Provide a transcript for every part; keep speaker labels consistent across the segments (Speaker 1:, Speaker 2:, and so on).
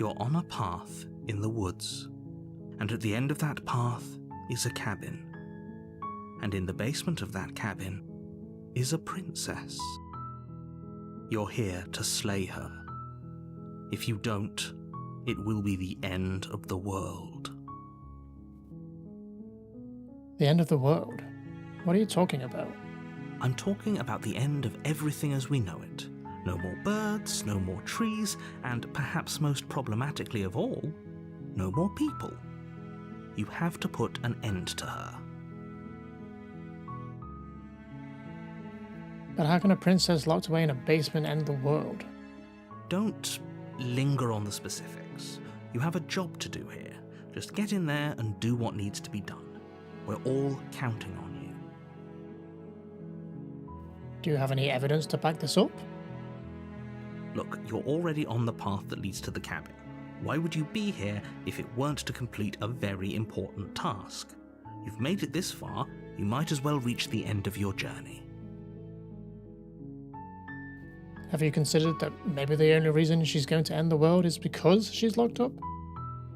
Speaker 1: You're on a path in the woods, and at the end of that path is a cabin. And in the basement of that cabin is a princess. You're here to slay her. If you don't, it will be the end of the world.
Speaker 2: The end of the world? What are you talking about?
Speaker 1: I'm talking about the end of everything as we know it. No more birds, no more trees, and perhaps most problematically of all, no more people. You have to put an end to her.
Speaker 2: But how can a princess locked away in a basement end the world?
Speaker 1: Don't linger on the specifics. You have a job to do here. Just get in there and do what needs to be done. We're all counting on you.
Speaker 2: Do you have any evidence to back this up?
Speaker 1: Look, you're already on the path that leads to the cabin. Why would you be here if it weren't to complete a very important task? You've made it this far, you might as well reach the end of your journey.
Speaker 2: Have you considered that maybe the only reason she's going to end the world is because she's locked up?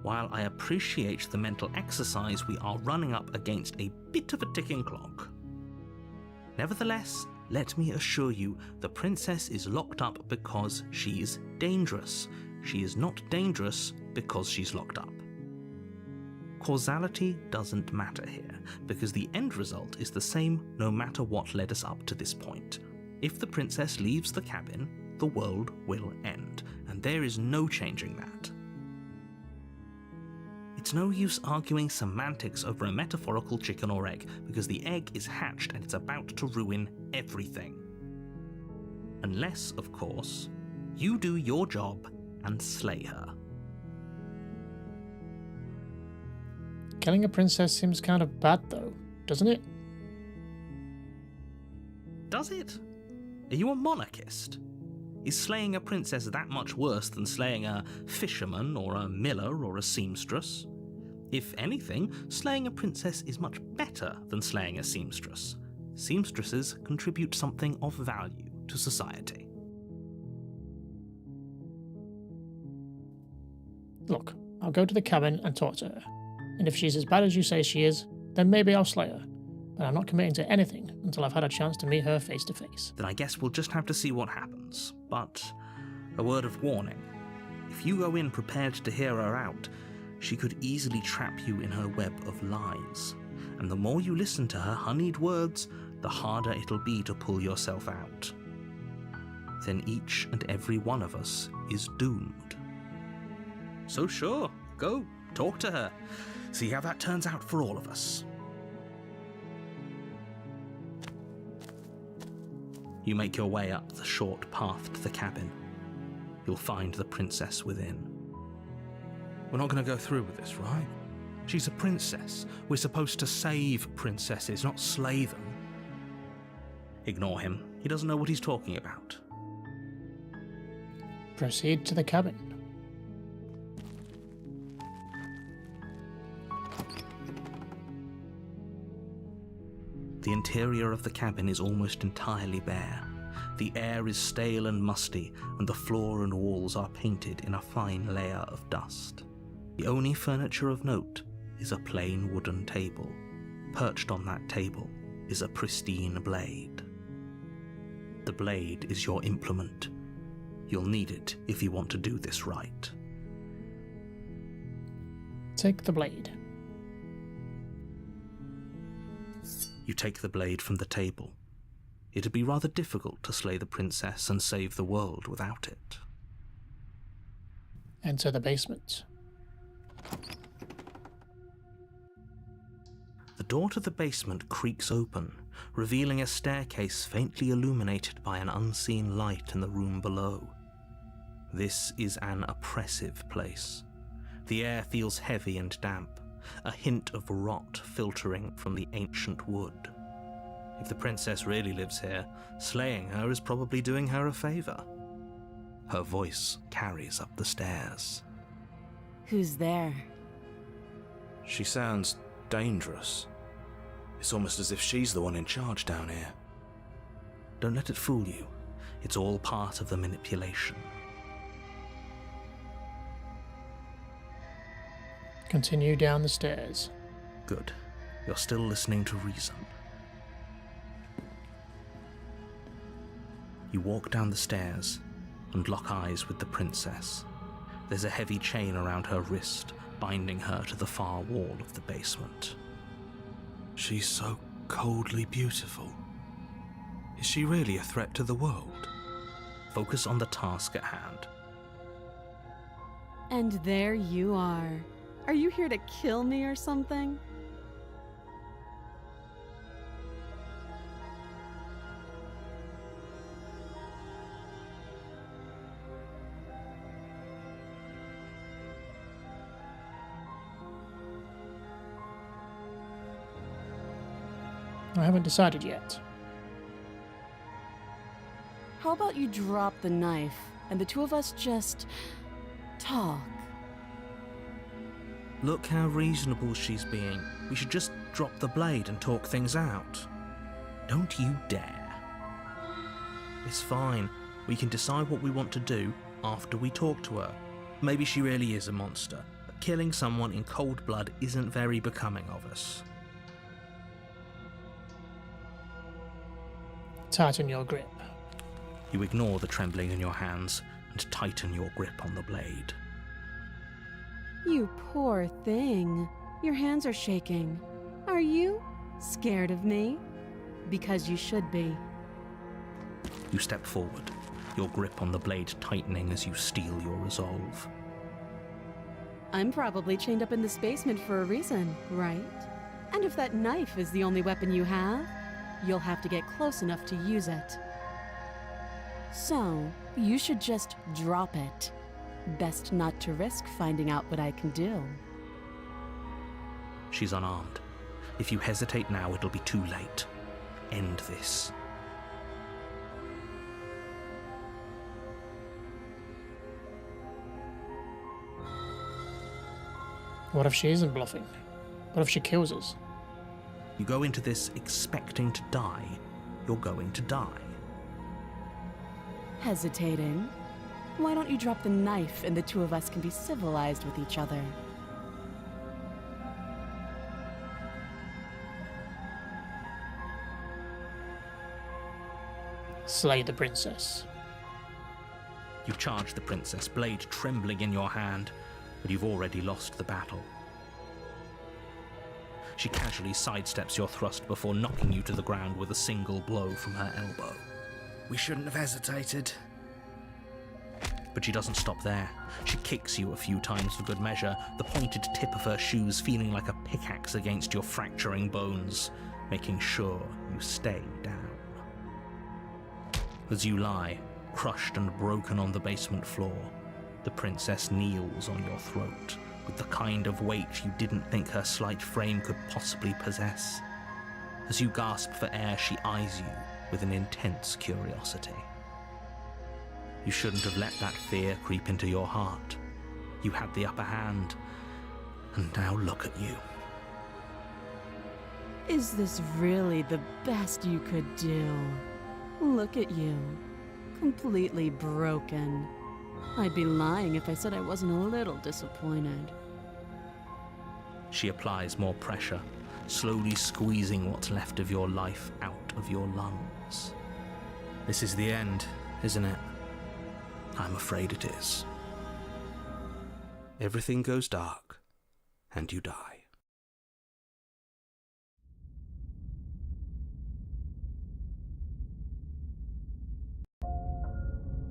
Speaker 1: While I appreciate the mental exercise, we are running up against a bit of a ticking clock. Nevertheless, let me assure you, the princess is locked up because she's dangerous. She is not dangerous because she's locked up. Causality doesn't matter here, because the end result is the same no matter what led us up to this point. If the princess leaves the cabin, the world will end, and there is no changing that. It's no use arguing semantics over a metaphorical chicken or egg, because the egg is hatched and it's about to ruin everything. Unless, of course, you do your job and slay her.
Speaker 2: Killing a princess seems kind of bad though, doesn't it?
Speaker 1: Does it? Are you a monarchist? Is slaying a princess that much worse than slaying a fisherman or a miller or a seamstress? If anything, slaying a princess is much better than slaying a seamstress. Seamstresses contribute something of value to society.
Speaker 2: Look, I'll go to the cabin and talk to her. And if she's as bad as you say she is, then maybe I'll slay her. But I'm not committing to anything until I've had a chance to meet her face to face.
Speaker 1: Then I guess we'll just have to see what happens. But a word of warning. If you go in prepared to hear her out, she could easily trap you in her web of lies. And the more you listen to her honeyed words, the harder it'll be to pull yourself out. Then each and every one of us is doomed. So sure, go, talk to her. See how that turns out for all of us. You make your way up the short path to the cabin. You'll find the princess within. We're not going to go through with this, right? She's a princess. We're supposed to save princesses, not slay them. Ignore him. He doesn't know what he's talking about.
Speaker 2: Proceed to the cabin.
Speaker 1: The interior of the cabin is almost entirely bare. The air is stale and musty, and the floor and walls are painted in a fine layer of dust. The only furniture of note is a plain wooden table. Perched on that table is a pristine blade. The blade is your implement. You'll need it if you want to do this right.
Speaker 2: Take the blade.
Speaker 1: You take the blade from the table. It'd be rather difficult to slay the princess and save the world without it.
Speaker 2: Enter the basement.
Speaker 1: The door to the basement creaks open, revealing a staircase faintly illuminated by an unseen light in the room below. This is an oppressive place. The air feels heavy and damp, a hint of rot filtering from the ancient wood. If the princess really lives here, slaying her is probably doing her a favor. Her voice carries up the stairs.
Speaker 3: Who's there?
Speaker 1: She sounds dangerous. It's almost as if she's the one in charge down here. Don't let it fool you. It's all part of the manipulation.
Speaker 2: continue down the stairs.
Speaker 1: Good. You're still listening to reason. You walk down the stairs and lock eyes with the princess. There's a heavy chain around her wrist, binding her to the far wall of the basement.
Speaker 4: She's so coldly beautiful. Is she really a threat to the world?
Speaker 1: Focus on the task at hand.
Speaker 3: And there you are. Are you here to kill me or something?
Speaker 2: I haven't decided yet.
Speaker 3: How about you drop the knife and the two of us just talk?
Speaker 1: Look how reasonable she's being. We should just drop the blade and talk things out. Don't you dare. It's fine. We can decide what we want to do after we talk to her. Maybe she really is a monster, but killing someone in cold blood isn't very becoming of us.
Speaker 2: Tighten your grip.
Speaker 1: You ignore the trembling in your hands and tighten your grip on the blade.
Speaker 3: You poor thing. Your hands are shaking. Are you scared of me? Because you should be.
Speaker 1: You step forward, your grip on the blade tightening as you steel your resolve.
Speaker 3: I'm probably chained up in this basement for a reason, right? And if that knife is the only weapon you have, you'll have to get close enough to use it. So, you should just drop it. Best not to risk finding out what I can do.
Speaker 1: She's unarmed. If you hesitate now, it'll be too late. End this.
Speaker 2: What if she isn't bluffing? What if she kills us?
Speaker 1: You go into this expecting to die, you're going to die.
Speaker 3: Hesitating? Why don't you drop the knife and the two of us can be civilized with each other?
Speaker 2: Slay the princess.
Speaker 1: You charge the princess, blade trembling in your hand, but you've already lost the battle. She casually sidesteps your thrust before knocking you to the ground with a single blow from her elbow.
Speaker 4: We shouldn't have hesitated.
Speaker 1: But she doesn't stop there. She kicks you a few times for good measure, the pointed tip of her shoes feeling like a pickaxe against your fracturing bones, making sure you stay down. As you lie, crushed and broken on the basement floor, the princess kneels on your throat, with the kind of weight you didn't think her slight frame could possibly possess. As you gasp for air, she eyes you with an intense curiosity. You shouldn't have let that fear creep into your heart. You had the upper hand, and now look at you.
Speaker 3: Is this really the best you could do? Look at you. Completely broken. I'd be lying if I said I wasn't a little disappointed.
Speaker 1: She applies more pressure, slowly squeezing what's left of your life out of your lungs. This is the end, isn't it? I'm afraid it is. Everything goes dark, and you die.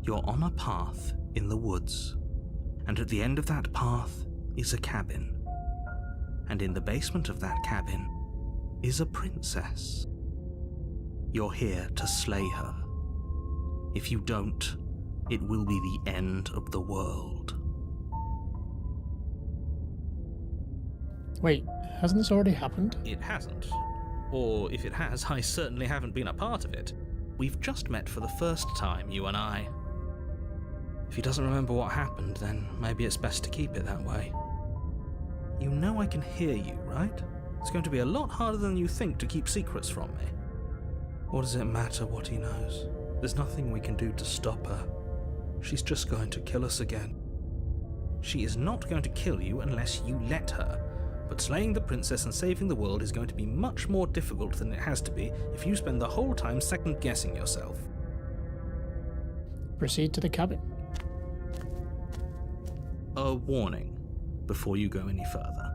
Speaker 1: You're on a path in the woods, and at the end of that path is a cabin. And in the basement of that cabin is a princess. You're here to slay her. If you don't, it will be the end of the world.
Speaker 2: Wait, hasn't this already happened?
Speaker 1: It hasn't. Or if it has, I certainly haven't been a part of it. We've just met for the first time, you and I. If he doesn't remember what happened, then maybe it's best to keep it that way. You know I can hear you, right? It's going to be a lot harder than you think to keep secrets from me. What does it matter what he knows? There's nothing we can do to stop her. She's just going to kill us again. She is not going to kill you unless you let her, but slaying the princess and saving the world is going to be much more difficult than it has to be if you spend the whole time second-guessing yourself.
Speaker 2: Proceed to the cabin.
Speaker 1: A warning before you go any further.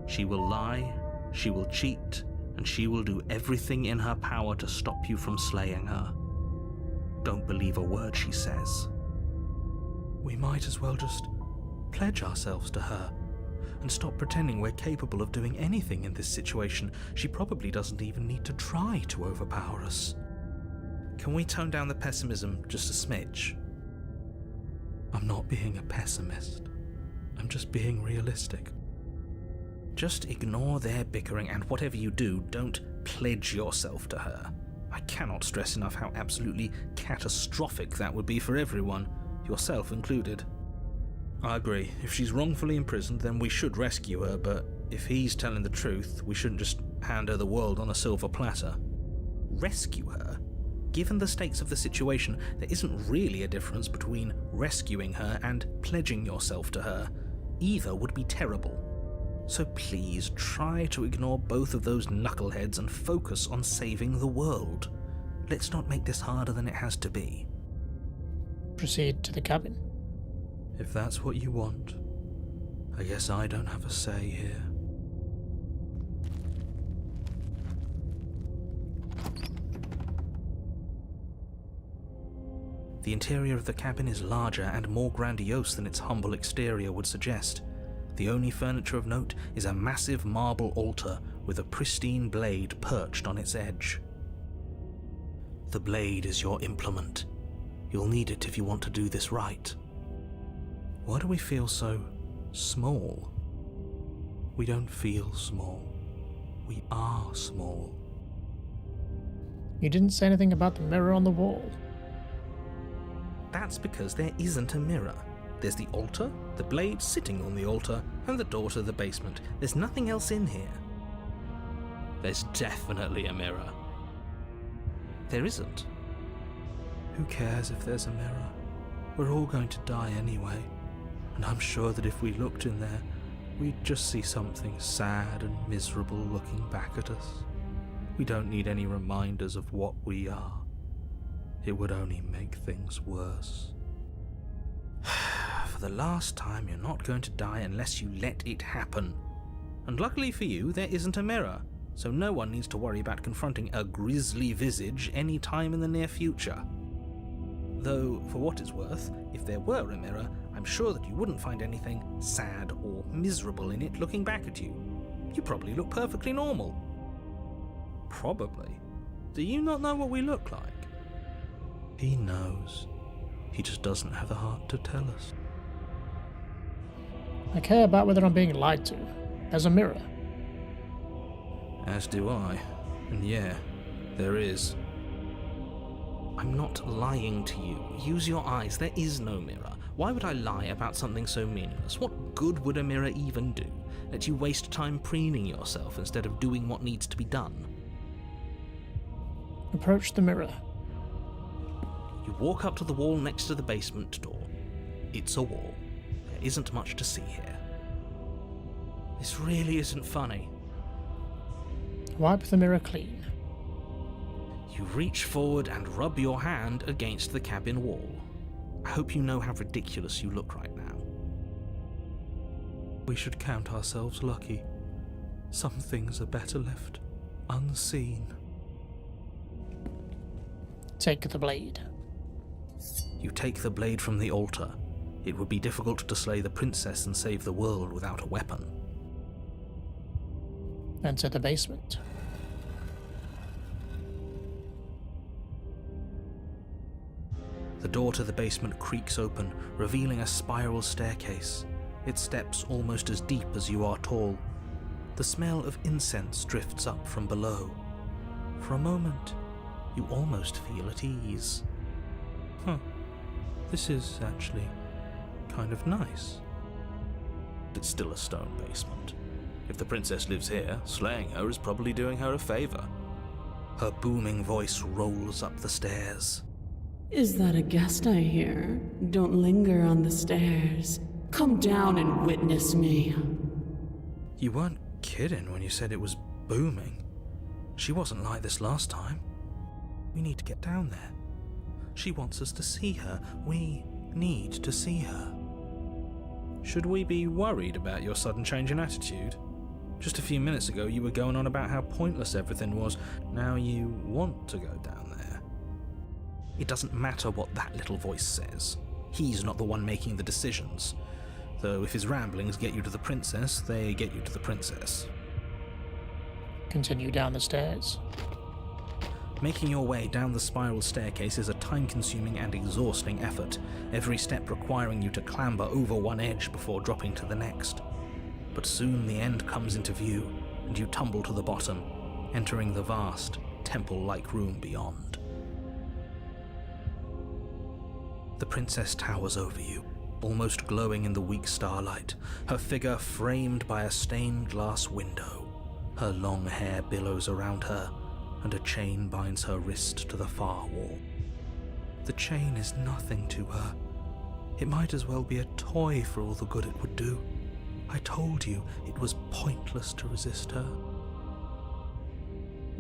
Speaker 1: She will lie, she will cheat, and she will do everything in her power to stop you from slaying her. Don't believe a word she says.
Speaker 4: We might as well just pledge ourselves to her and stop pretending we're capable of doing anything in this situation. She probably doesn't even need to try to overpower us.
Speaker 1: Can we tone down the pessimism just a smidge?
Speaker 4: I'm not being a pessimist. I'm just being realistic.
Speaker 1: Just ignore their bickering, and whatever you do, don't pledge yourself to her. I cannot stress enough how absolutely catastrophic that would be for everyone, yourself included. I agree. If she's wrongfully imprisoned, then we should rescue her, but if he's telling the truth, we shouldn't just hand her the world on a silver platter. Rescue her? Given the stakes of the situation, there isn't really a difference between rescuing her and pledging yourself to her. Either would be terrible. So please try to ignore both of those knuckleheads and focus on saving the world. Let's not make this harder than it has to be.
Speaker 2: Proceed to the cabin.
Speaker 4: If that's what you want, I guess I don't have a say here.
Speaker 1: The interior of the cabin is larger and more grandiose than its humble exterior would suggest. The only furniture of note is a massive marble altar with a pristine blade perched on its edge. The blade is your implement. You'll need it if you want to do this right. Why do we feel so small?
Speaker 4: We don't feel small. We are small.
Speaker 2: You didn't say anything about the mirror on the wall.
Speaker 1: That's because there isn't a mirror. There's the altar, the blade sitting on the altar, and the door to the basement. There's nothing else in here. There's definitely a mirror. There isn't.
Speaker 4: Who cares if there's a mirror? We're all going to die anyway. And I'm sure that if we looked in there, we'd just see something sad and miserable looking back at us. We don't need any reminders of what we are. It would only make things worse.
Speaker 1: For the last time, you're not going to die unless you let it happen. And luckily for you, there isn't a mirror, so no one needs to worry about confronting a grisly visage any time in the near future. Though, for what it's worth, if there were a mirror, I'm sure that you wouldn't find anything sad or miserable in it looking back at you. You probably look perfectly normal. Probably. Do you not know what we look like?
Speaker 4: He knows. He just doesn't have the heart to tell us.
Speaker 2: I care about whether I'm being lied to. There's a mirror.
Speaker 1: As do I. And yeah, there is. I'm not lying to you. Use your eyes. There is no mirror. Why would I lie about something so meaningless? What good would a mirror even do? Let you waste time preening yourself instead of doing what needs to be done.
Speaker 2: Approach the mirror.
Speaker 1: You walk up to the wall next to the basement door. It's a wall. There isn't much to see here. This really isn't funny.
Speaker 2: Wipe the mirror clean.
Speaker 1: You reach forward and rub your hand against the cabin wall. I hope you know how ridiculous you look right now.
Speaker 4: We should count ourselves lucky. Some things are better left unseen.
Speaker 2: Take the blade.
Speaker 1: You take the blade from the altar. It would be difficult to slay the princess and save the world without a weapon.
Speaker 2: Enter the basement.
Speaker 1: The door to the basement creaks open, revealing a spiral staircase, its steps almost as deep as you are tall. The smell of incense drifts up from below. For a moment, you almost feel at ease.
Speaker 4: This is actually kind of nice.
Speaker 1: It's still a stone basement. If the princess lives here, slaying her is probably doing her a favor. Her booming voice rolls up the stairs.
Speaker 3: Is that a guest I hear? Don't linger on the stairs. Come down and witness me.
Speaker 4: You weren't kidding when you said it was booming. She wasn't like this last time. We need to get down there. She wants us to see her. We need to see her. Should we be worried about your sudden change in attitude? Just a few minutes ago you were going on about how pointless everything was. Now you want to go down there. It doesn't matter what that little voice says. He's not the one making the decisions. Though if his ramblings get you to the princess, they get you to the princess.
Speaker 2: Continue down the stairs.
Speaker 1: Making your way down the spiral staircase is a time-consuming and exhausting effort, every step requiring you to clamber over one edge before dropping to the next. But soon the end comes into view, and you tumble to the bottom, entering the vast, temple-like room beyond. The princess towers over you, almost glowing in the weak starlight, her figure framed by a stained glass window. Her long hair billows around her, and a chain binds her wrist to the far wall. The chain is nothing to her. It might as well be a toy for all the good it would do. I told you it was pointless to resist her.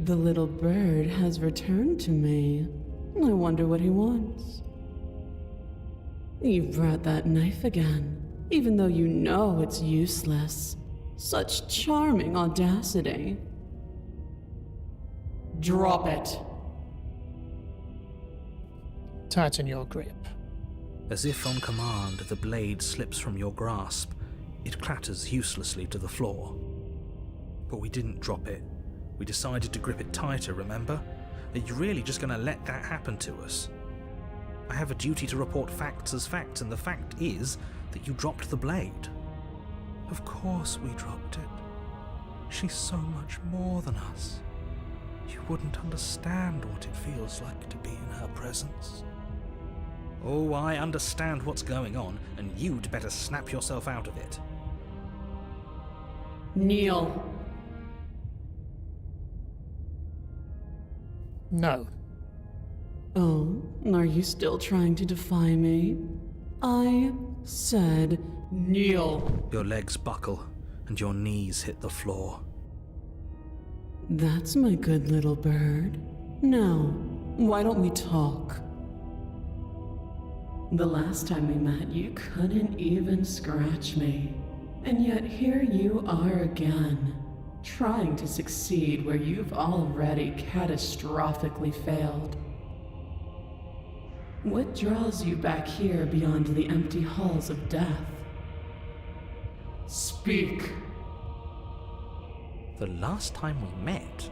Speaker 3: The little bird has returned to me. I wonder what he wants. You've brought that knife again, even though you know it's useless. Such charming audacity. Drop it.
Speaker 2: Tighten your grip.
Speaker 1: As if on command, the blade slips from your grasp. It clatters uselessly to the floor. But we didn't drop it. We decided to grip it tighter, remember? Are you really just going to let that happen to us? I have a duty to report facts as facts, and the fact is that you dropped the blade.
Speaker 4: Of course we dropped it. She's so much more than us. You wouldn't understand what it feels like to be in her presence.
Speaker 1: Oh, I understand what's going on, and you'd better snap yourself out of it.
Speaker 3: Kneel.
Speaker 2: No.
Speaker 3: Oh, are you still trying to defy me? I said kneel.
Speaker 1: Your legs buckle, and your knees hit the floor.
Speaker 3: That's my good little bird. Now, why don't we talk? The last time we met, you couldn't even scratch me. And yet here you are again, trying to succeed where you've already catastrophically failed. What draws you back here beyond the empty halls of death? Speak.
Speaker 1: The last time we met?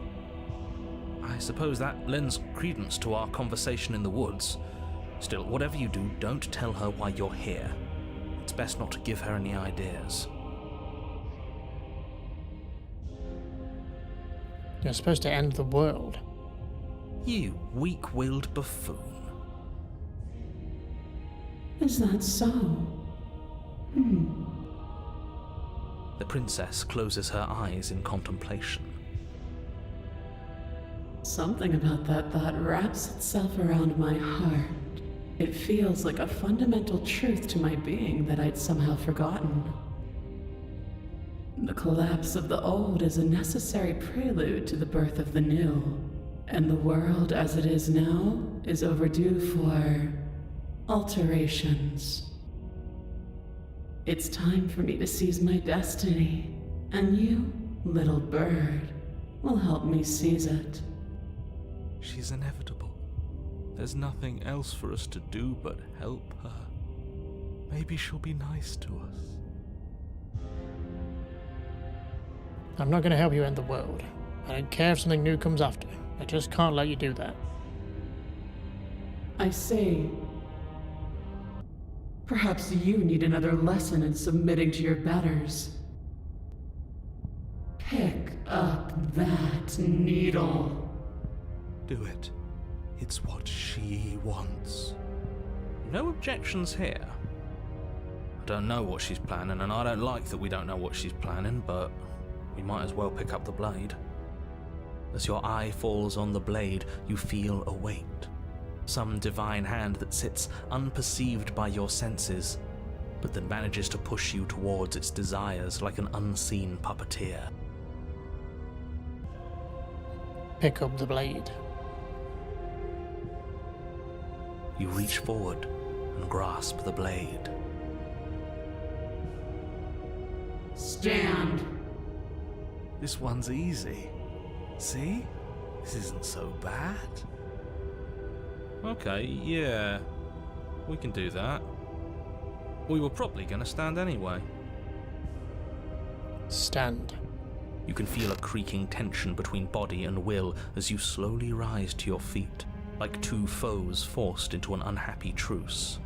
Speaker 1: I suppose that lends credence to our conversation in the woods. Still, whatever you do, don't tell her why you're here. It's best not to give her any ideas.
Speaker 2: You're supposed to end the world.
Speaker 1: You weak-willed buffoon.
Speaker 3: Is that so?
Speaker 1: The princess closes her eyes in contemplation.
Speaker 3: Something about that thought wraps itself around my heart. It feels like a fundamental truth to my being that I'd somehow forgotten. The collapse of the old is a necessary prelude to the birth of the new, and the world as it is now is overdue for alterations. It's time for me to seize my destiny, and you, little bird, will help me seize it.
Speaker 4: She's inevitable. There's nothing else for us to do but help her. Maybe she'll be nice to us.
Speaker 2: I'm not going to help you end the world. I don't care if something new comes after. I just can't let you do that.
Speaker 3: I see. Perhaps you need another lesson in submitting to your betters. Pick up that needle.
Speaker 4: Do it. It's what she wants.
Speaker 1: No objections here. I don't know what she's planning, and I don't like that we don't know what she's planning, but we might as well pick up the blade. As your eye falls on the blade, you feel a weight. Some divine hand that sits unperceived by your senses. but that manages to push you towards its desires like an unseen puppeteer.
Speaker 2: Pick up the blade.
Speaker 1: You reach forward and grasp the blade.
Speaker 3: Stand!
Speaker 4: This one's easy. See? This isn't so bad.
Speaker 1: Okay, yeah, we can do that. We were probably going to stand anyway.
Speaker 2: Stand.
Speaker 1: You can feel a creaking tension between body and will as you slowly rise to your feet, like two foes forced into an unhappy truce.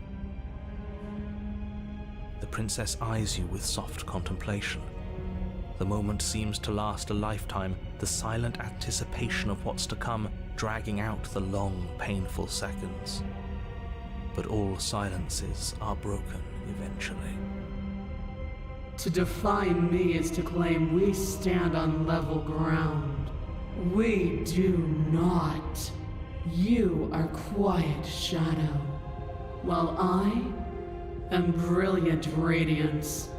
Speaker 1: The princess eyes you with soft contemplation. The moment seems to last a lifetime, the silent anticipation of what's to come dragging out the long, painful seconds. But all silences are broken eventually.
Speaker 3: To define me is to claim we stand on level ground. We do not. You are quiet shadow, while I am brilliant radiance.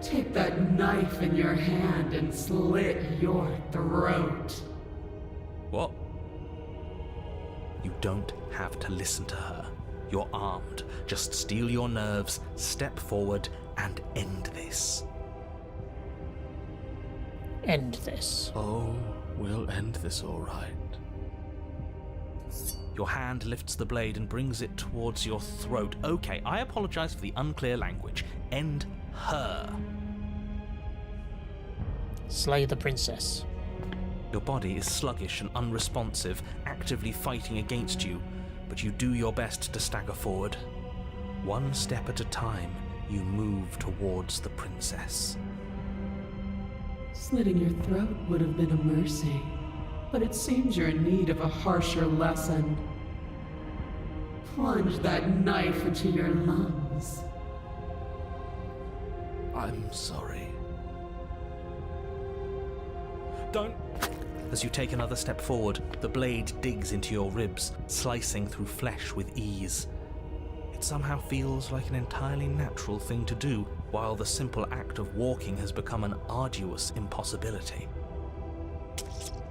Speaker 3: Take that knife in your hand and slit your throat.
Speaker 1: What? You don't have to listen to her. You're armed. Just steel your nerves, step forward, and end this.
Speaker 2: End this.
Speaker 4: Oh, we'll end this all right.
Speaker 1: Your hand lifts the blade and brings it towards your throat. Okay, I apologize for the unclear language. End her.
Speaker 2: Slay the princess.
Speaker 1: Your body is sluggish and unresponsive, actively fighting against you, but you do your best to stagger forward. One step at a time, you move towards the princess.
Speaker 3: Slitting your throat would have been a mercy, but it seems you're in need of a harsher lesson. Plunge that knife into your lungs.
Speaker 4: I'm sorry.
Speaker 1: Don't! As you take another step forward, the blade digs into your ribs, slicing through flesh with ease. It somehow feels like an entirely natural thing to do, while the simple act of walking has become an arduous impossibility.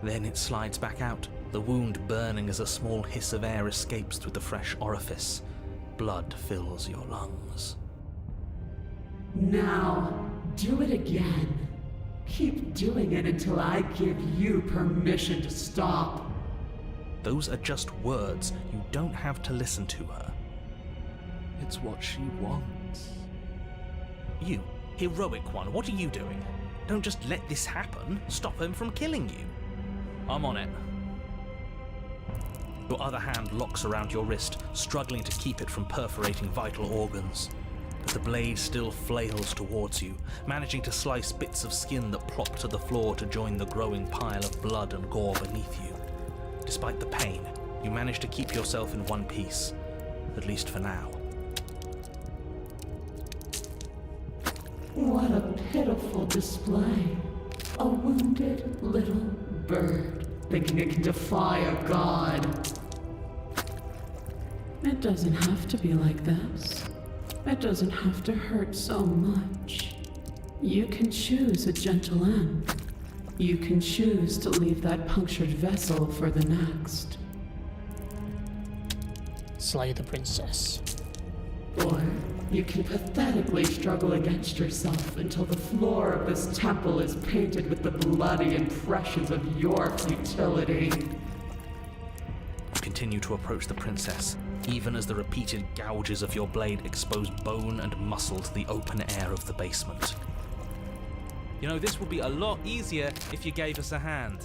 Speaker 1: Then it slides back out, the wound burning as a small hiss of air escapes through the fresh orifice. Blood fills your lungs.
Speaker 3: Now, do it again. Keep doing it until I give you permission to stop.
Speaker 1: Those are just words. You don't have to listen to her.
Speaker 4: It's what she wants.
Speaker 1: You, heroic one, what are you doing? Don't just let this happen. Stop him from killing you. I'm on it. Your other hand locks around your wrist, struggling to keep it from perforating vital organs. But the blade still flails towards you, managing to slice bits of skin that plop to the floor to join the growing pile of blood and gore beneath you. Despite the pain, you manage to keep yourself in one piece, at least for now.
Speaker 3: What a pitiful display. A wounded little bird thinking it can defy a god. It doesn't have to be like this. It doesn't have to hurt so much. You can choose a gentle end. You can choose to leave that punctured vessel for the next.
Speaker 2: Slay the princess.
Speaker 3: Or you can pathetically struggle against yourself until the floor of this temple is painted with the bloody impressions of your futility.
Speaker 1: You continue to approach the princess, even as the repeated gouges of your blade expose bone and muscle to the open air of the basement. You know, this would be a lot easier if you gave us a hand.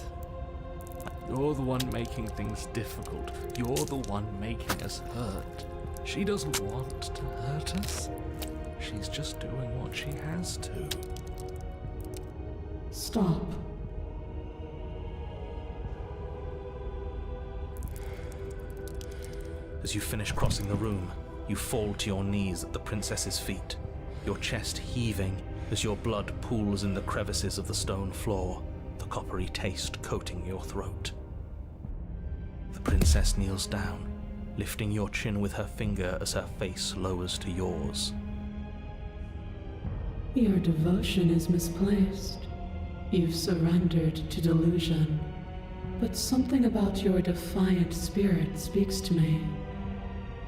Speaker 4: You're the one making things difficult. You're the one making us hurt. She doesn't want to hurt us. She's just doing what she has to.
Speaker 3: Stop.
Speaker 1: As you finish crossing the room, you fall to your knees at the princess's feet, your chest heaving as your blood pools in the crevices of the stone floor, the coppery taste coating your throat. The princess kneels down, lifting your chin with her finger as her face lowers to yours.
Speaker 3: Your devotion is misplaced. You've surrendered to delusion. But something about your defiant spirit speaks to me.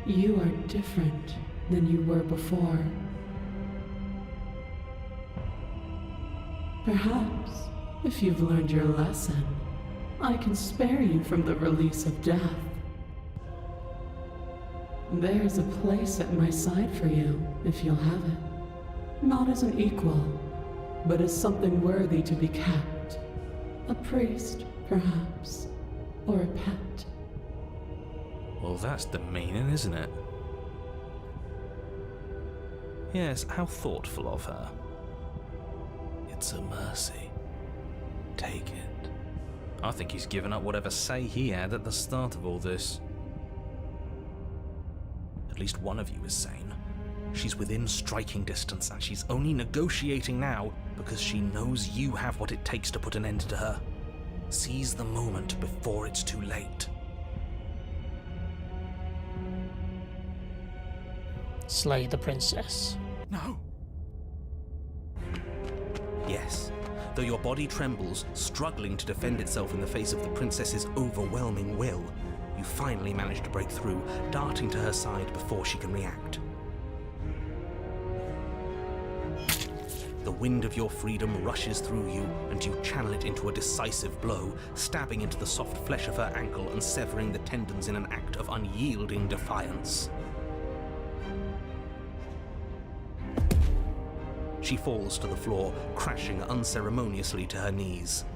Speaker 3: You are different than you were before. Perhaps, if you've learned your lesson, I can spare you from the release of death. There's a place at my side for you, if you'll have it. Not as an equal, but as something worthy to be kept. A priest, perhaps, or a pet.
Speaker 1: Well, that's demeaning, isn't it? Yes, how thoughtful of her. It's a mercy. Take it. I think he's given up whatever say he had at the start of all this. At least one of you is sane. She's within striking distance, and she's only negotiating now because she knows you have what it takes to put an end to her. Seize the moment before it's too late.
Speaker 2: Slay the princess.
Speaker 1: No. Yes. Though your body trembles, struggling to defend itself in the face of the princess's overwhelming will, you finally manage to break through, darting to her side before she can react. The wind of your freedom rushes through you, and you channel it into a decisive blow, stabbing into the soft flesh of her ankle and severing the tendons in an act of unyielding defiance. She falls to the floor, crashing unceremoniously to her knees.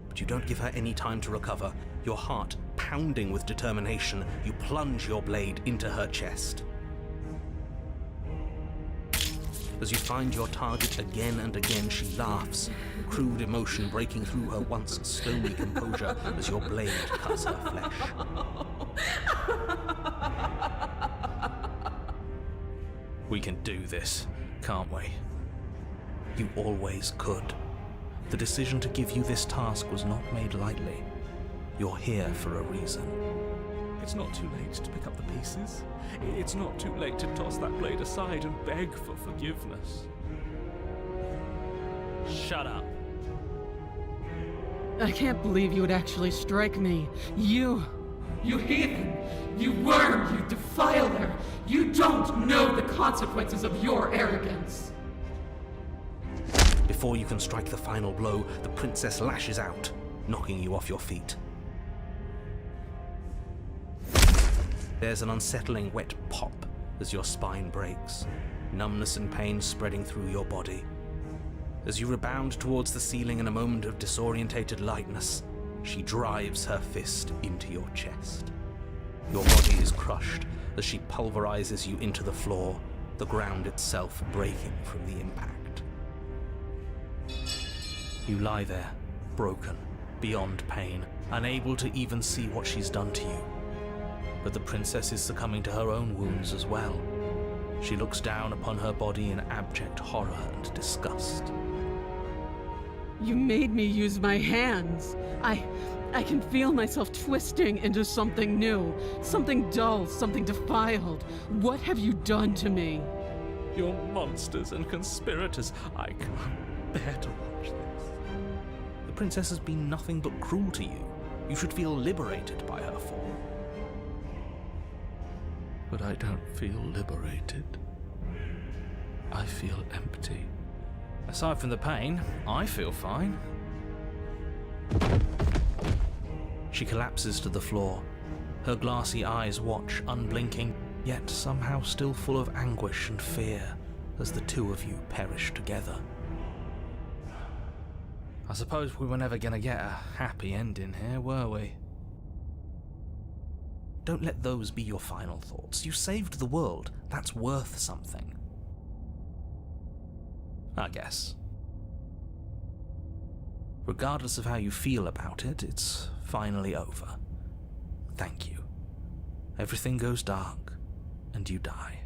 Speaker 1: But you don't give her any time to recover. Your heart pounding with determination, you plunge your blade into her chest. As you find your target again and again, she laughs, crude emotion breaking through her once stony composure as your blade cuts her flesh. We can do this, can't we? You always could. The decision to give you this task was not made lightly. You're here for a reason.
Speaker 4: It's not too late to pick up the pieces. It's not too late to toss that blade aside and beg for forgiveness.
Speaker 1: Shut up.
Speaker 5: I can't believe you would actually strike me. You
Speaker 3: heathen! You worm! You defiler! You don't know the consequences of your arrogance!
Speaker 1: Before you can strike the final blow, the princess lashes out, knocking you off your feet. There's an unsettling wet pop as your spine breaks, numbness and pain spreading through your body. As you rebound towards the ceiling in a moment of disorientated lightness, she drives her fist into your chest. Your body is crushed as she pulverizes you into the floor, the ground itself breaking from the impact. You lie there, broken, beyond pain, unable to even see what she's done to you. But the princess is succumbing to her own wounds as well. She looks down upon her body in abject horror and disgust.
Speaker 5: You made me use my hands. I can feel myself twisting into something new, something dull, something defiled. What have you done to me?
Speaker 4: You're monsters and conspirators. I can't bear to watch this.
Speaker 1: The princess has been nothing but cruel to you. You should feel liberated by her fall.
Speaker 4: But I don't feel liberated. I feel empty.
Speaker 1: Aside from the pain, I feel fine. She collapses to the floor. Her glassy eyes watch, unblinking, yet somehow still full of anguish and fear, as the two of you perish together. I suppose we were never gonna get a happy ending here, were we? Don't let those be your final thoughts. You saved the world. That's worth something. I guess. Regardless of how you feel about it, it's finally over. Thank you. Everything goes dark, and you die.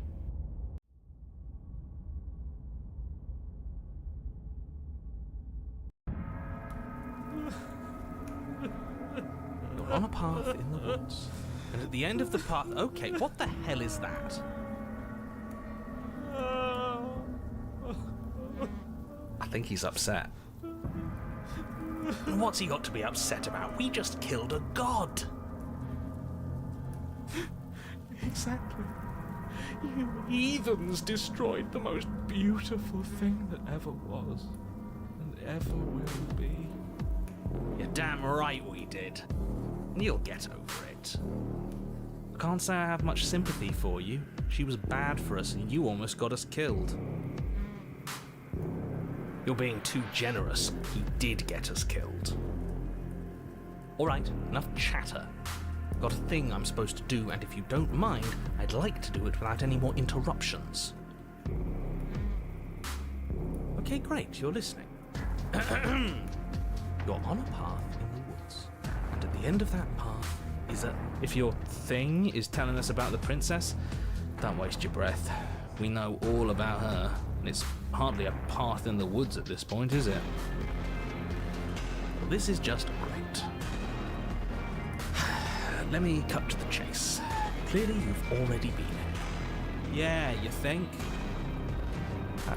Speaker 1: You're You're on a path in the woods. And at the end of the path... Okay, what the hell is that? I think he's upset. And what's he got to be upset about? We just killed a god.
Speaker 4: Exactly. You heathens destroyed the most beautiful thing that ever was, and ever will be.
Speaker 1: You're damn right we did. And you'll get over it. I can't say I have much sympathy for you. She was bad for us and you almost got us killed. You're being too generous. He did get us killed. Alright, enough chatter. Got a thing I'm supposed to do, and if you don't mind, I'd like to do it without any more interruptions. Okay, great, you're listening. You're on a path in the woods, and at the end of that path is a... If your thing is telling us about the princess, don't waste your breath. We know all about her, and it's hardly a path in the woods at this point, is it? Well, this is just great. Let me cut to the chase. Clearly you've already been here. Yeah, you think?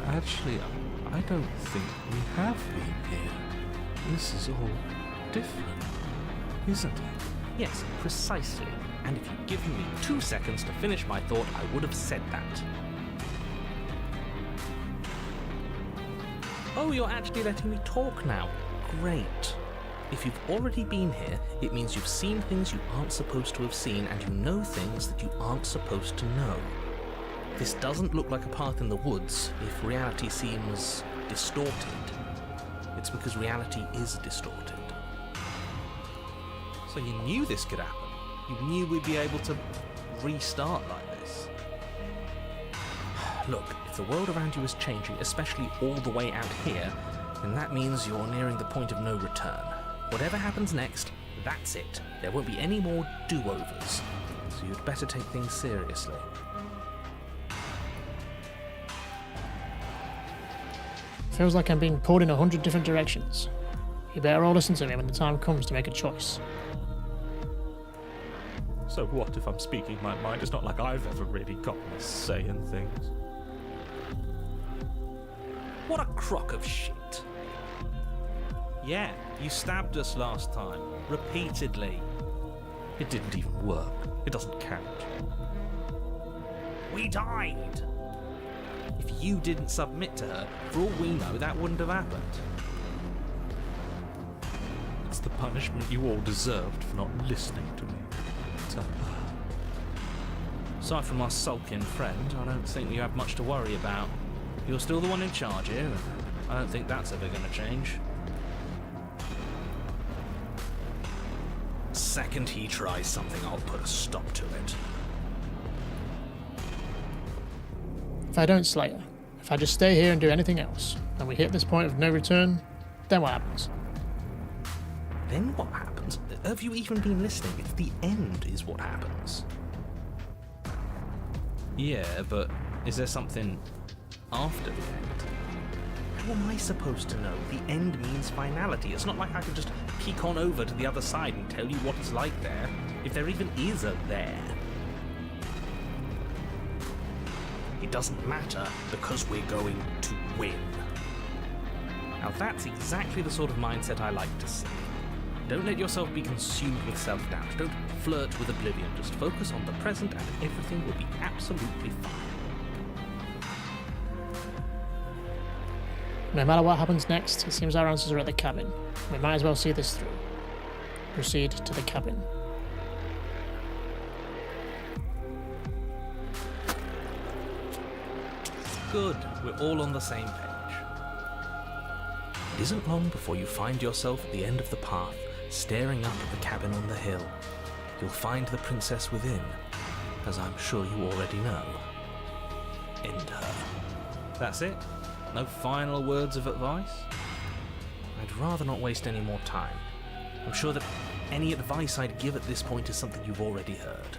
Speaker 4: Actually, I don't think we have been here. This is all different, isn't it?
Speaker 1: Yes, precisely. And if you'd given me 2 seconds to finish my thought, I would have said that. Oh, you're actually letting me talk now. Great. If you've already been here, it means you've seen things you aren't supposed to have seen, and you know things that you aren't supposed to know. This doesn't look like a path in the woods if reality seems distorted. It's because reality is distorted. So you knew this could happen. You knew we'd be able to restart like this. Look, if the world around you is changing, especially all the way out here, then that means you're nearing the point of no return. Whatever happens next, that's it. There won't be any more do-overs. So you'd better take things seriously.
Speaker 2: Feels like I'm being pulled in 100 different directions. You better all listen to me when the time comes to make a choice.
Speaker 4: So what if I'm speaking my mind? It's not like I've ever really gotten a say in things.
Speaker 1: What a crock of shit. Yeah, you stabbed us last time. Repeatedly.
Speaker 4: It didn't even work. It doesn't count.
Speaker 1: We died! If you didn't submit to her, for all we know, that wouldn't have happened.
Speaker 4: It's the punishment you all deserved for not listening to me.
Speaker 1: Aside from our sulking friend, I don't think you have much to worry about. You're still the one in charge here, and I don't think that's ever going to change. Second he tries something, I'll put a stop to it.
Speaker 2: If I don't slay her, if I just stay here and do anything else, and we hit this point of no return, then what happens?
Speaker 1: Then what happens? Have you even been listening? It's the end is what happens. Yeah, but is there something after the end? How am I supposed to know? The end means finality. It's not like I can just peek on over to the other side and tell you what it's like there, if there even is a there. It doesn't matter because we're going to win. Now that's exactly the sort of mindset I like to see. Don't let yourself be consumed with self-doubt. Don't flirt with oblivion. Just focus on the present and everything will be absolutely fine.
Speaker 2: No matter what happens next, it seems our answers are at the cabin. We might as well see this through. Proceed to the cabin.
Speaker 1: Good, we're all on the same page. It isn't long before you find yourself at the end of the path, staring up at the cabin on the hill. You'll find the princess within, as I'm sure you already know. End her. That's it? No final words of advice? I'd rather not waste any more time. I'm sure that any advice I'd give at this point is something you've already heard.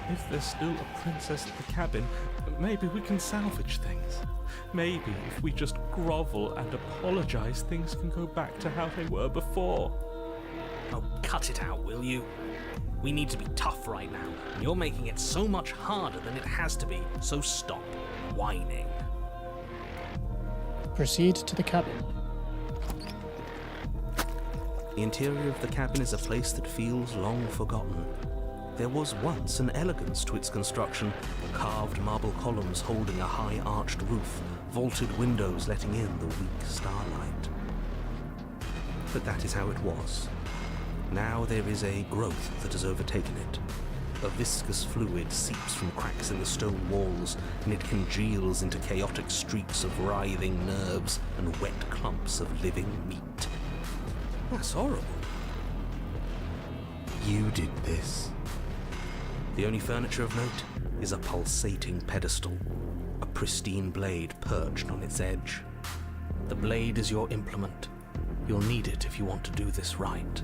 Speaker 4: If there's still a princess at the cabin, maybe we can salvage things. Maybe if we just grovel and apologize, things can go back to how they were before.
Speaker 1: cut it out, will you? We need to be tough right now, and you're making it so much harder than it has to be, so stop whining.
Speaker 2: Proceed to the cabin.
Speaker 1: The interior of the cabin is a place that feels long forgotten. There was once an elegance to its construction, carved marble columns holding a high arched roof, vaulted windows letting in the weak starlight. But that is how it was. Now there is a growth that has overtaken it. A viscous fluid seeps from cracks in the stone walls, and it congeals into chaotic streaks of writhing nerves and wet clumps of living meat. That's horrible. You did this. The only furniture of note is a pulsating pedestal, a pristine blade perched on its edge. The blade is your implement. You'll need it if you want to do this right.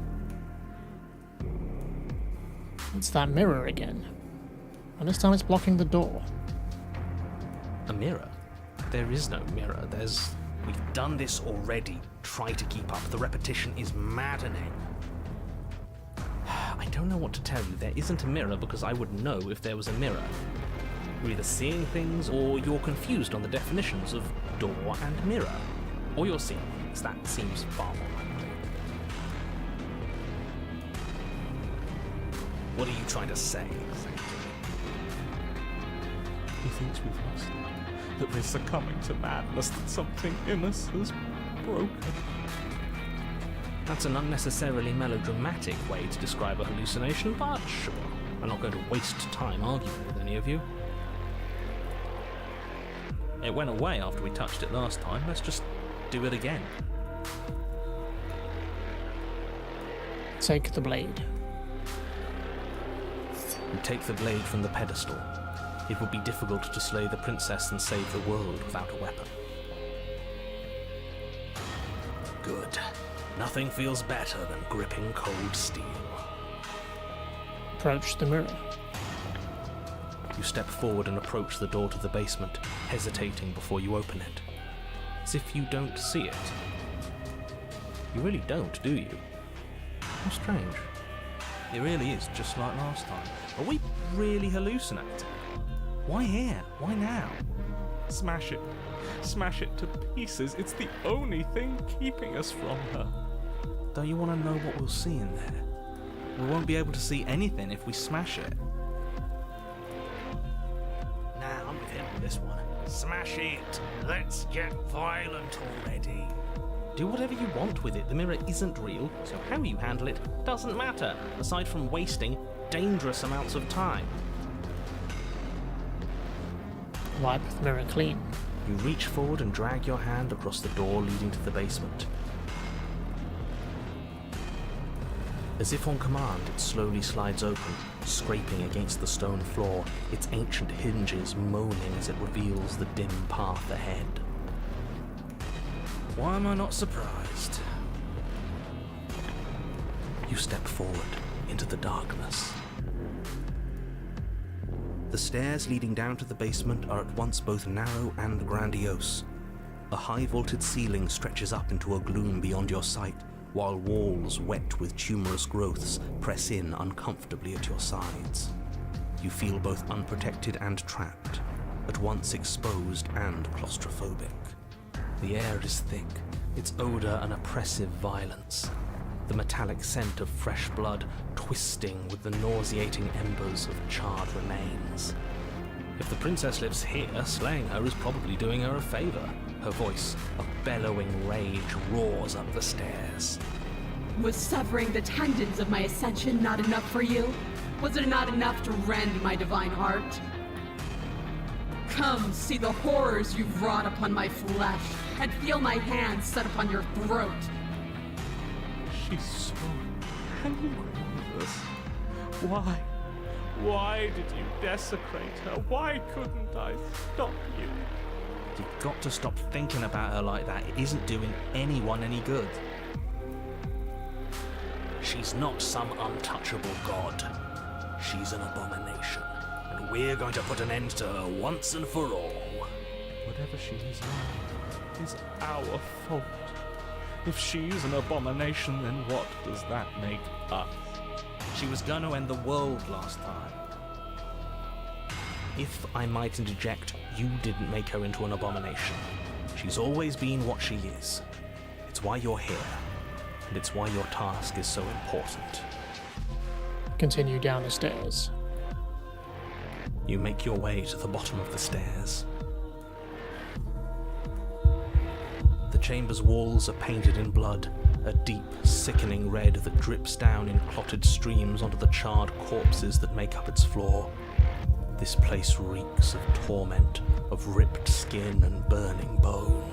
Speaker 2: It's that mirror again. And this time it's blocking the door.
Speaker 1: A mirror? There is no mirror. We've done this already. Try to keep up. The repetition is maddening. I don't know what to tell you. There isn't a mirror because I would know if there was a mirror. You're either seeing things or you're confused on the definitions of door and mirror. Or you're seeing things. That seems far more likely. What are you trying to say exactly?
Speaker 4: He thinks we've lost it, that we're succumbing to madness, that something in us has broken.
Speaker 1: That's an unnecessarily melodramatic way to describe a hallucination, but sure. I'm not going to waste time arguing with any of you. It went away after we touched it last time. Let's just do it again.
Speaker 2: Take the blade.
Speaker 1: You take the blade from the pedestal. It would be difficult to slay the princess and save the world without a weapon. Good. Nothing feels better than gripping cold steel.
Speaker 2: Approach the mirror.
Speaker 1: You step forward and approach the door to the basement, hesitating before you open it. As if you don't see it. You really don't, do you? How strange. It really is just like last time. Are we really hallucinating? Why here? Why now?
Speaker 4: Smash it. Smash it to pieces. It's the only thing keeping us from her.
Speaker 1: Don't you want to know what we'll see in there? We won't be able to see anything if we smash it. Nah, I'm with him on this one. Smash it! Let's get violent already. Do whatever you want with it. The mirror isn't real, so how you handle it doesn't matter, aside from wasting dangerous amounts of time.
Speaker 2: Wipe the mirror clean.
Speaker 1: You reach forward and drag your hand across the door leading to the basement. As if on command, it slowly slides open, scraping against the stone floor, its ancient hinges moaning as it reveals the dim path ahead. Why am I not surprised? You step forward into the darkness. The stairs leading down to the basement are at once both narrow and grandiose. A high vaulted ceiling stretches up into a gloom beyond your sight, while walls wet with tumorous growths press in uncomfortably at your sides. You feel both unprotected and trapped, at once exposed and claustrophobic. The air is thick, its odor an oppressive violence, the metallic scent of fresh blood twisting with the nauseating embers of charred remains. If the princess lives here, slaying her is probably doing her a favor. Her voice, a bellowing rage, roars up the stairs.
Speaker 5: Was severing the tendons of my ascension not enough for you? Was it not enough to rend my divine heart? Come, see the horrors you've wrought upon my flesh, and feel my hands set upon your throat.
Speaker 4: She's so angry with us. Why? Why did you desecrate her? Why couldn't I stop you?
Speaker 1: You've got to stop thinking about her like that. It isn't doing anyone any good. She's not some untouchable god. She's an abomination, and we're going to put an end to her once and for all.
Speaker 4: Whatever she is now is our fault. If she's an abomination, then what does that make us?
Speaker 1: She was going to end the world last time. If I might interject, you didn't make her into an abomination. She's always been what she is. It's why you're here, and it's why your task is so important.
Speaker 2: Continue down the stairs.
Speaker 1: You make your way to the bottom of the stairs. The chamber's walls are painted in blood, a deep, sickening red that drips down in clotted streams onto the charred corpses that make up its floor. This place reeks of torment, of ripped skin and burning bone.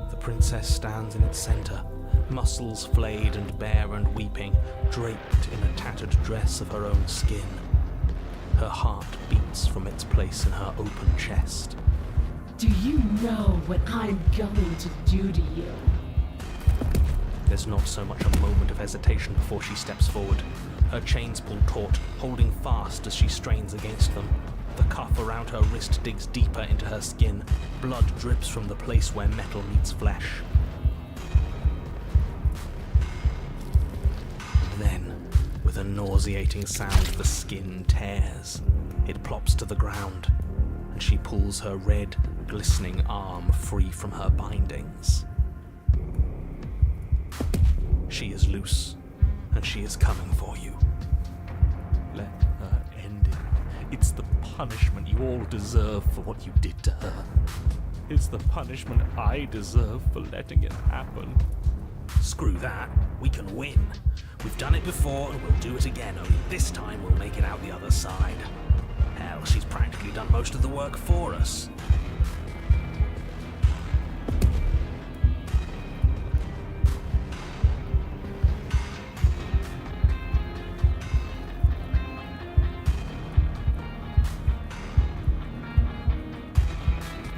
Speaker 1: The princess stands in its center, muscles flayed and bare and weeping, draped in a tattered dress of her own skin. Her heart beats from its place in her open chest.
Speaker 3: Do you know what I'm going to do to you?
Speaker 1: There's not so much a moment of hesitation before she steps forward. Her chains pull taut, holding fast as she strains against them. The cuff around her wrist digs deeper into her skin. Blood drips from the place where metal meets flesh. And then, with a nauseating sound, the skin tears. It plops to the ground, and she pulls her red, glistening arm free from her bindings. She is loose, and she is coming for you.
Speaker 4: Let her end it. It's the punishment you all deserve for what you did to her. It's the punishment I deserve for letting it happen.
Speaker 1: Screw that. We can win. We've done it before, and we'll do it again, only this time we'll make it out the other side. Hell, she's practically done most of the work for us.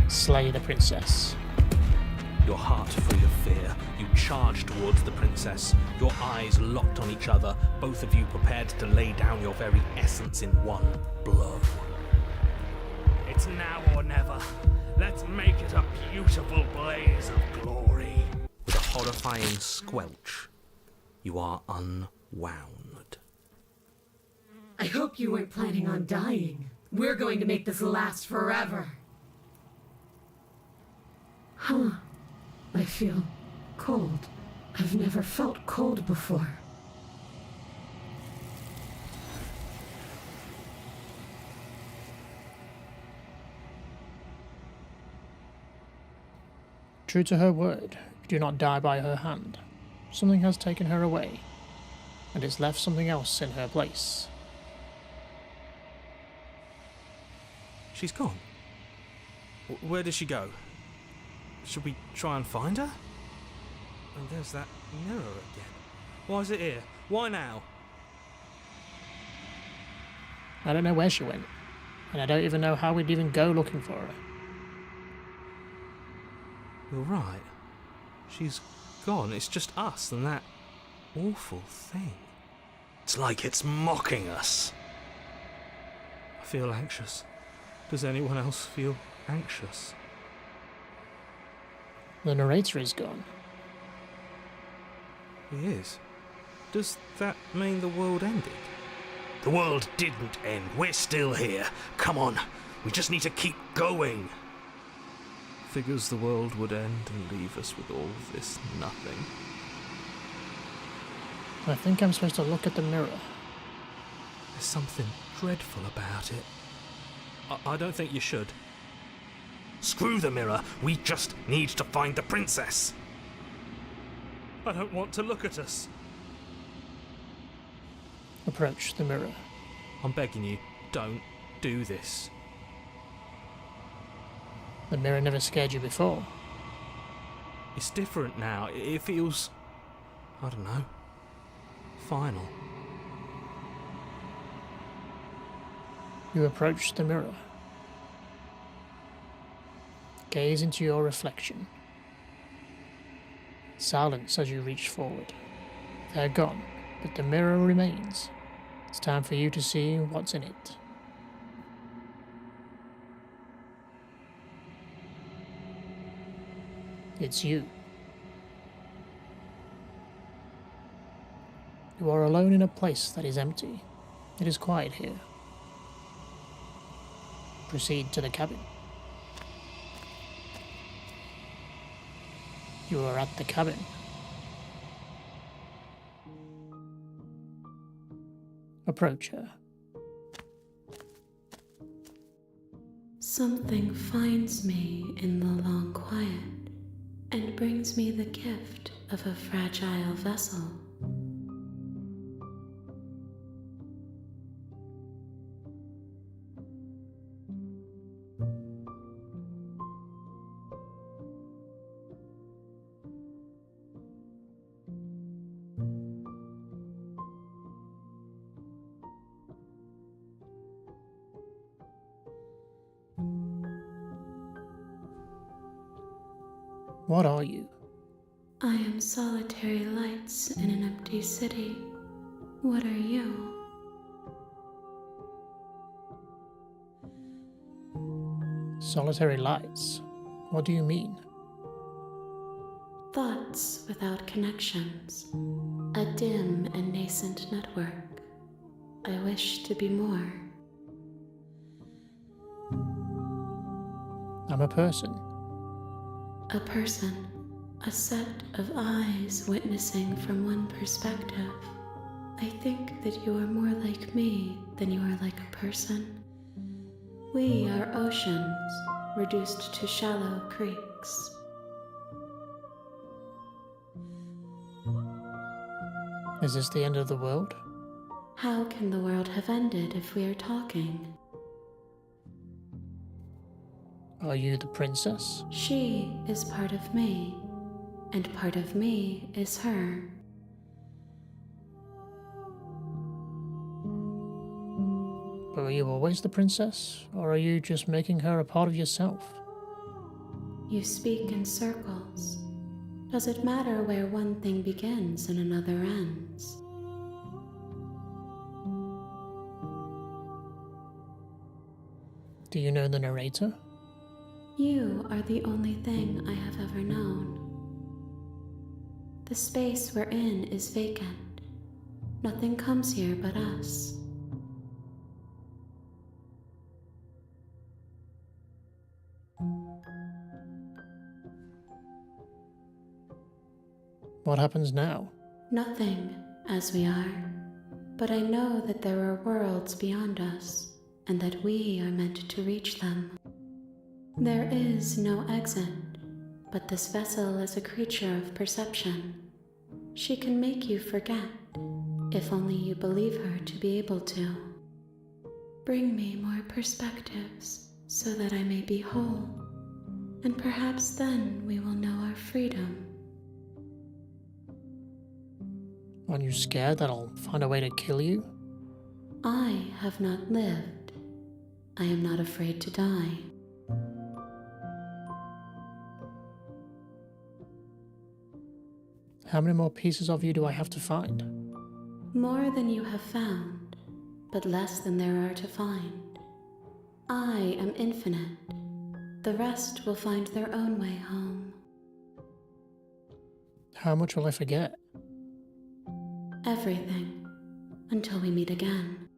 Speaker 2: Slay the princess.
Speaker 1: Your heart full of fear, you charge towards the princess, your eyes locked on each other, both of you prepared to lay down your very essence in one blow. It's now or never. Let's make it a beautiful blaze of glory. With a horrifying squelch, you are unwound.
Speaker 3: I hope you weren't planning on dying. We're going to make this last forever. Huh. I feel cold. I've never felt cold before.
Speaker 2: True to her word, you do not die by her hand. Something has taken her away, and it's left something else in her place.
Speaker 1: She's gone. Where did she go? Should we try and find her? And there's that mirror again. Why is it here? Why now?
Speaker 2: I don't know where she went, and I don't even know how we'd even go looking for her.
Speaker 1: You're right. She's gone. It's just us and that awful thing. It's like it's mocking us. I feel anxious. Does anyone else feel anxious?
Speaker 2: The narrator is gone.
Speaker 1: He is. Does that mean the world ended? The world didn't end. We're still here. Come on. We just need to keep going.
Speaker 4: Figures the world would end and leave us with all this nothing.
Speaker 2: I think I'm supposed to look at the mirror.
Speaker 1: There's something dreadful about it. I don't think you should. Screw the mirror. We just need to find the princess. I don't want to look at us.
Speaker 2: Approach the mirror.
Speaker 1: I'm begging you, don't do this.
Speaker 2: The mirror never scared you before.
Speaker 1: It's different now. It feels, I don't know, final.
Speaker 2: You approach the mirror. Gaze into your reflection. Silence as you reach forward. They're gone, but the mirror remains. It's time for you to see what's in it. It's you. You are alone in a place that is empty. It is quiet here. Proceed to the cabin. You are at the cabin. Approach her.
Speaker 6: Something finds me in the long quiet and brings me the gift of a fragile vessel.
Speaker 2: What are you?
Speaker 6: I am solitary lights in an empty city. What are you?
Speaker 2: Solitary lights? What do you mean?
Speaker 6: Thoughts without connections. A dim and nascent network. I wish to be more.
Speaker 2: I'm a person.
Speaker 6: A person, a set of eyes witnessing from one perspective. I think that you are more like me than you are like a person. We are oceans, reduced to shallow creeks.
Speaker 2: Is this the end of the world?
Speaker 6: How can the world have ended if we are talking?
Speaker 2: Are you the princess?
Speaker 6: She is part of me, and part of me is her.
Speaker 2: But were you always the princess, or are you just making her a part of yourself?
Speaker 6: You speak in circles. Does it matter where one thing begins and another ends?
Speaker 2: Do you know the narrator?
Speaker 6: You are the only thing I have ever known. The space we're in is vacant. Nothing comes here but us.
Speaker 2: What happens now?
Speaker 6: Nothing, as we are. But I know that there are worlds beyond us, and that we are meant to reach them. There is no exit, but this vessel is a creature of perception. She can make you forget, if only you believe her to be able to. Bring me more perspectives, so that I may be whole, and perhaps then we will know our freedom.
Speaker 2: Aren't you scared that I'll find a way to kill you?
Speaker 6: I have not lived. I am not afraid to die.
Speaker 2: How many more pieces of you do I have to find?
Speaker 6: More than you have found, but less than there are to find. I am infinite. The rest will find their own way home.
Speaker 2: How much will I forget?
Speaker 6: Everything, until we meet again.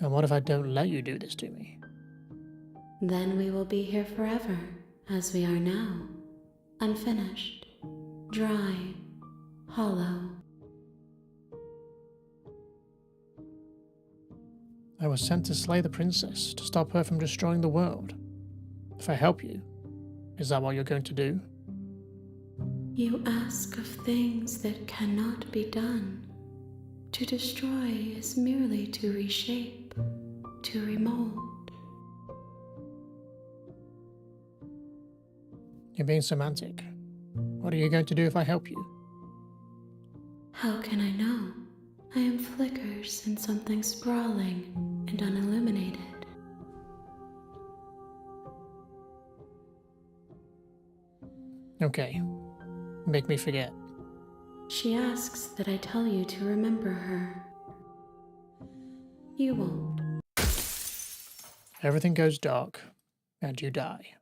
Speaker 2: And what if I don't let you do this to me?
Speaker 6: Then we will be here forever, as we are now. Unfinished, dry, hollow.
Speaker 2: I was sent to slay the princess, to stop her from destroying the world. If I help you, is that what you're going to do?
Speaker 6: You ask of things that cannot be done. To destroy is merely to reshape, to remold.
Speaker 2: You're being semantic. What are you going to do if I help you?
Speaker 6: How can I know? I am flickers in something sprawling and unilluminated.
Speaker 2: Okay, make me forget.
Speaker 6: She asks that I tell you to remember her. You won't.
Speaker 2: Everything goes dark, and you die.